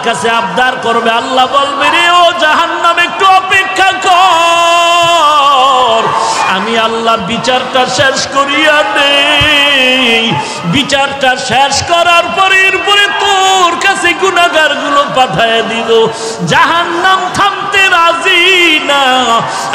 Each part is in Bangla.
কাছে আবদার করবে, আল্লাহ বলবে রে ও জাহান্নাম একটু অপেক্ষা কর, আমি আল্লাহ বিচারটা শেষ করিয়া নেই। বিচারটা শেষ করার পরে এরপরে তোর কাছে গুনাহগার গুলো পাঠায় দিব। জাহান্নাম থামতে রাজি না।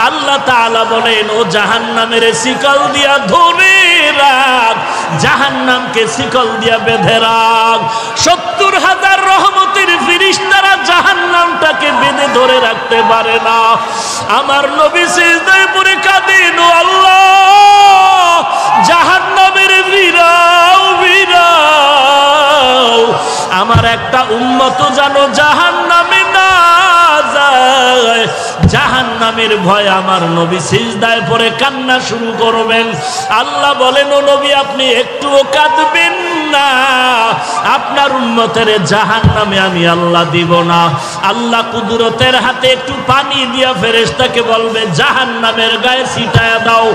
আল্লাহ তাআলা বলেন ও জাহান্নামের শিকল দিয়া ধরে রাখ, জাহান্নামকে শিকল দিয়া বেঁধে রাখ। 70,000 রহমতের ফেরেশতারা জাহান্নামটাকে বেঁধে ধরে রাখতে পারে না। আমার নবী সিজদায় পড়ে কাঁদেন, ও আল্লাহ জাহান্নামের ভিড়াও ভিড়াও, আমার একটা উম্মত জানো জাহান্নামে না যায়। জাহান্নামের ভয় আমার নবী সিজদায় পড়ে কান্না শুরু করবেন। আল্লাহ বলেন ও নবী আপনি একটুও কাঁদবেন না, আপনার উম্মতের জাহান্নামে আমি আল্লাহ দিব না। আল্লাহ কুদরতের হাতে একটু পানি দিয়া ফেরেশতাকে বলবে জাহান্নামের গায়ে ছিটায়া দাও।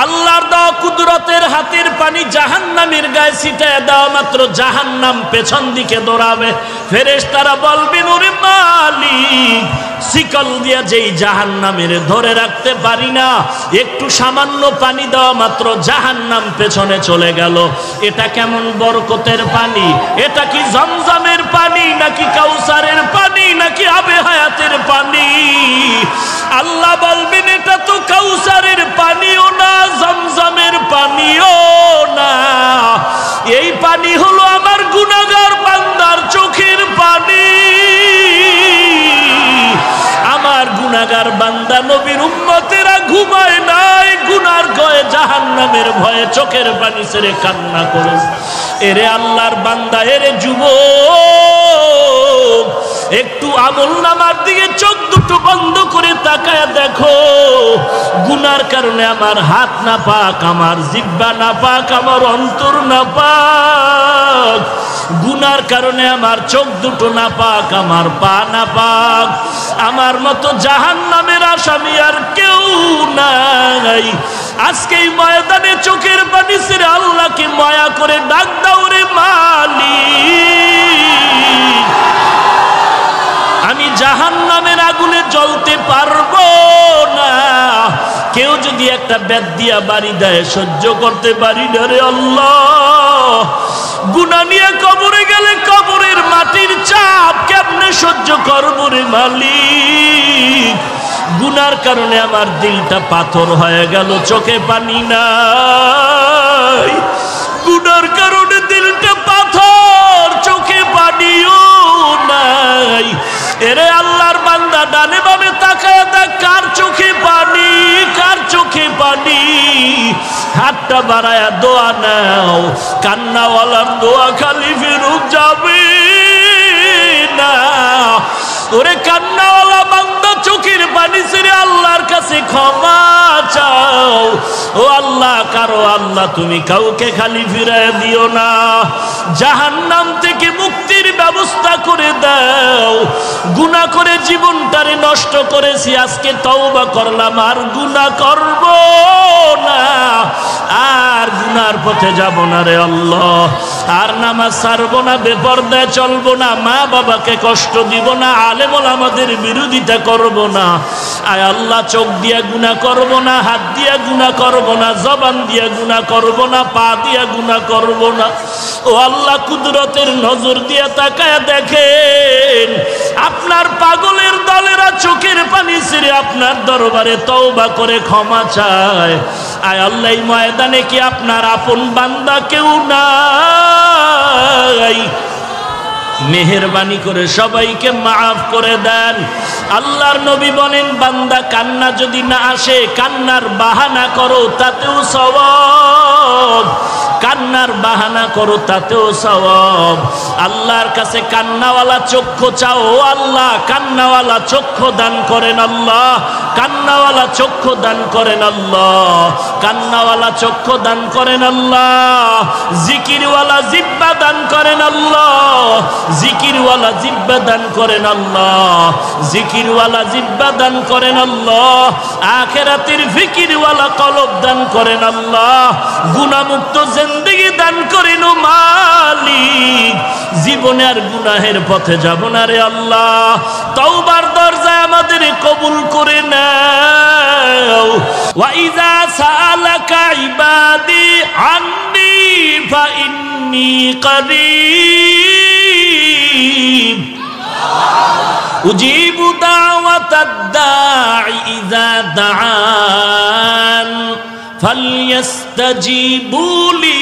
আল্লাহর দেওয়া কুদরতের হাতের পানি জাহান্নামের গায়ে ছিটায় দেওয়া মাত্র জাহান্নাম পেছন দিকে দৌড়াবে। ফেরেশতারা বলবেন ওরে মালিক, শিকল দিয়া যেই জাহান্নামের ধরে রাখতে পারি না, একটু সামান্য পানি দেওয়া মাত্র জাহান্নাম পেছনে চলে গেল। এটা কেমন বরকতের পানি? এটা কি জমজমের পানি নাকি কাউসারের পানি নাকি আবে হায়াতের পানি? আল্লাহ বলবেন এটা তো কাউসারের পানিও না, জমজমের পানিও না, এই পানি হলো আমার গুনাহগার বান্দার চোখের পানি। আমার গুনাহগার বান্দা নবীর উম্মতেরা ঘুমায় নাই, গুনার ভয়ে জাহান্নামের ভয়ে চোখের পানি ছেড়ে কান্না করে। এরে আল্লাহর বান্দা, এরে যুবক, একটু আমলনামার দিকে চোখ দুটো বন্ধ করে তাকায় দেখো। গুনার কারণে আমার হাত না পাক, আমার জিহ্বা না পাক, আমার অন্তর না পাক। গুনার কারণে আমার চোখ দুটো না পাক, আমার পা না পাক। আমার মতো জাহান্নামের আসামি আর কেউ নাই। আজকে এই ময়দানে চোখের পানি ছেড়ে আল্লাহকে মায়া করে ডাক দাও রে মালিক, আমি জাহান্নামের আগুনে জ্বলতে পারবো না। কেউ যদি একটা বেত দিয়া বাড়ি দেয় সহ্য করতে পারি না রে আল্লাহ। গুনাহ নিয়ে কবরে গেলে কবরের মাটির চাপ কেমনে সহ্য করবো রে মালিক। গুনার কারণে আমার দিলটা পাথর হয়ে গেল, চোখে পানি নাই। গুনার কারণে দিলটা পাথর, চোখে পানিও নাই। এরে আল্লাহর বান্দা, ডানে বামে তাকায় দেখ কার চোখে পানি, কার চোখে পানি। হাতটা বাড়ায়া দোয়া নাও, কান্নাওয়ালার দোয়া খালি ফেরত যাবে না। ওরে কান্নাওয়ালা বান্দা, চোখের পানি ছেড়ে আল্লাহর কাছে ক্ষমা চাও। ও আল্লাহ, কারো আল্লাহ তুমি কাউকে খালি ফিরায় দিও না। জাহান্নাম থেকে মুক্তির ব্যবস্থা করে দাও। গুনাহ করে জীবনটারে নষ্ট করেছি, আজকে তওবা করলাম, আর গুনাহ করব না, আর গুনার পথে যাব না রে আল্লাহ। আর নামাজ ছাড়বো না, বেপরদায় চলবো না, মা বাবাকে কষ্ট দিব না, আলেম ওলামাদের বিরোধিতা করব না। আয় আল্লাহ, চোখ দিয়া গুনাহ করব না, হাত দিয়া গুনাহ করব না, জবান দিয়া গুনাহ করব না, পা দিয়া গুনাহ করব না। ও আল্লাহ, কুদরতের নজর দিয়া তাকায় দেখেন আপনার পাগলের দলেরা চোখের পানি ছেড়ে আপনার দরবারে তওবা করে ক্ষমা চায়। আয় আল্লাহ, এই ময়দানে কি আপনার আপন বান্দা কেউ নাই? মেহেরবানি করে সবাইকে মাফ করে দেন। আল্লাহর নবী বলেন, বান্দা কান্না যদি না আসে, কান্নার বাহানা করো, তাতেও সওয়াব। কান্নার বাহানা করো, তাতেও সওয়াব। আল্লাহর কাছে কান্নাওয়ালা চক্ষু চাও। ও আল্লাহ, কান্নাওয়ালা চক্ষু দান করেন আল্লাহ, কান্নাওয়ালা চক্ষু দান করেন আল্লাহ, কান্নাওয়ালা চক্ষু দান করেন আল্লাহ। জিকিরওয়ালা জিহ্বা দান করেন আল্লাহ, জিকিরওয়ালা জিহ্বা দান করেন আল্লাহ, জিকিরওয়ালা জিহ্বা দান করেন আল্লাহ। আখিরাতের ফিকিরওয়ালা কলব দান করেন আল্লাহ। গুনাহমুক্ত জিন্দেগি দান করেন ও মালিক। জীবন জীবনে আর গুনাহের পথে যাব না রে আল্লাহ। তওবার দরজায় আমাদের কবুল করে নাও। ওয়া ইযা সাআলাকা ইবাদি আন্নি ফা ইন্নী করিব উজিবু দাওয়াতাদ দাঈ ইযা দাআন ফালইস্তাজিবু লি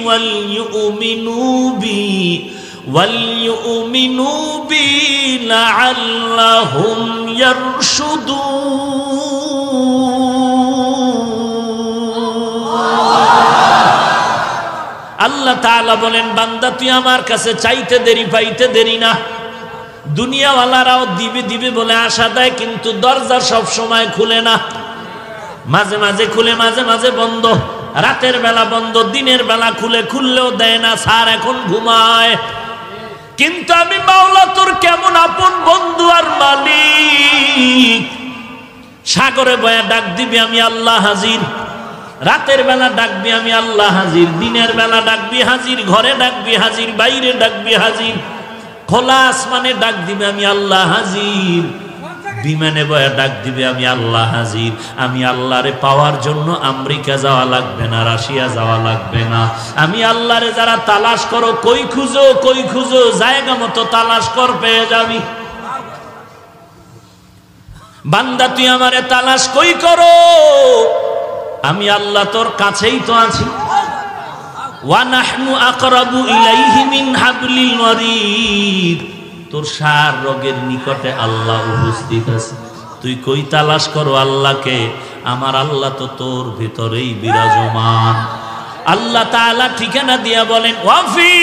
ওয়ালইউমিনু বি লাআল্লাহুম ইয়ারশুদুন। আল্লাহ তাআলা বলেন, বান্দা তুই আমার কাছে চাইতে দেরি পাইতে দেরি না। দুনিয়াওয়ালারাও দিবে দিবে বলে আশা দেয়, কিন্তু দরজা সব সময় খুলে না। মাঝে মাঝে খুলে, মাঝে মাঝে বন্ধ। রাতের বেলা বন্ধ, দিনের বেলা খুলে, খুললেও দেয় না, স্যার এখন ঘুমায়। কিন্তু আমি মাওলা তোর কেমন আপন বন্ধু আর মালিক। সাগরে বয়া ডাক দিবি, আমি আল্লাহ হাজির। রাতের বেলা ডাকবি, আমি আল্লাহ হাজির। দিনের বেলা ডাকবি, হাজির। ঘরে ডাকবি, হাজির। বাইরে ডাকবি, হাজির। খোলা আসমানে ডাক দিবে, আমি আল্লাহ হাজির। বিমানে বয়া ডাক দিবে, আমি আল্লাহ হাজির। আমি আল্লাহরে পাওয়ার জন্য আমেরিকা যাওয়া লাগবে না, রাশিয়া যাওয়া লাগবে না। আমি আল্লাহরে যারা তালাশ করো, কই খুঁজো, কই খুঁজো, জায়গা মতো তালাশ কর, পেয়ে যাবি। বান্দা তুই আমারে তালাশ কই করো, আমি আল্লাহ তোর কাছেই তো আছি। ওয়া নাহনু আকরাবু ইলাইহি মিন হাবলিল ওয়ারিদ। তোর সার রোগের নিকটে আল্লাহ উপস্থিত আছে। তুই কই তালাশ করো আল্লাহকে, আমার আল্লাহ তো তোর ভিতরেই বিরাজমান। আল্লাহ তাআলা ঠিকানা দিয়া বলেন, ওয়াফি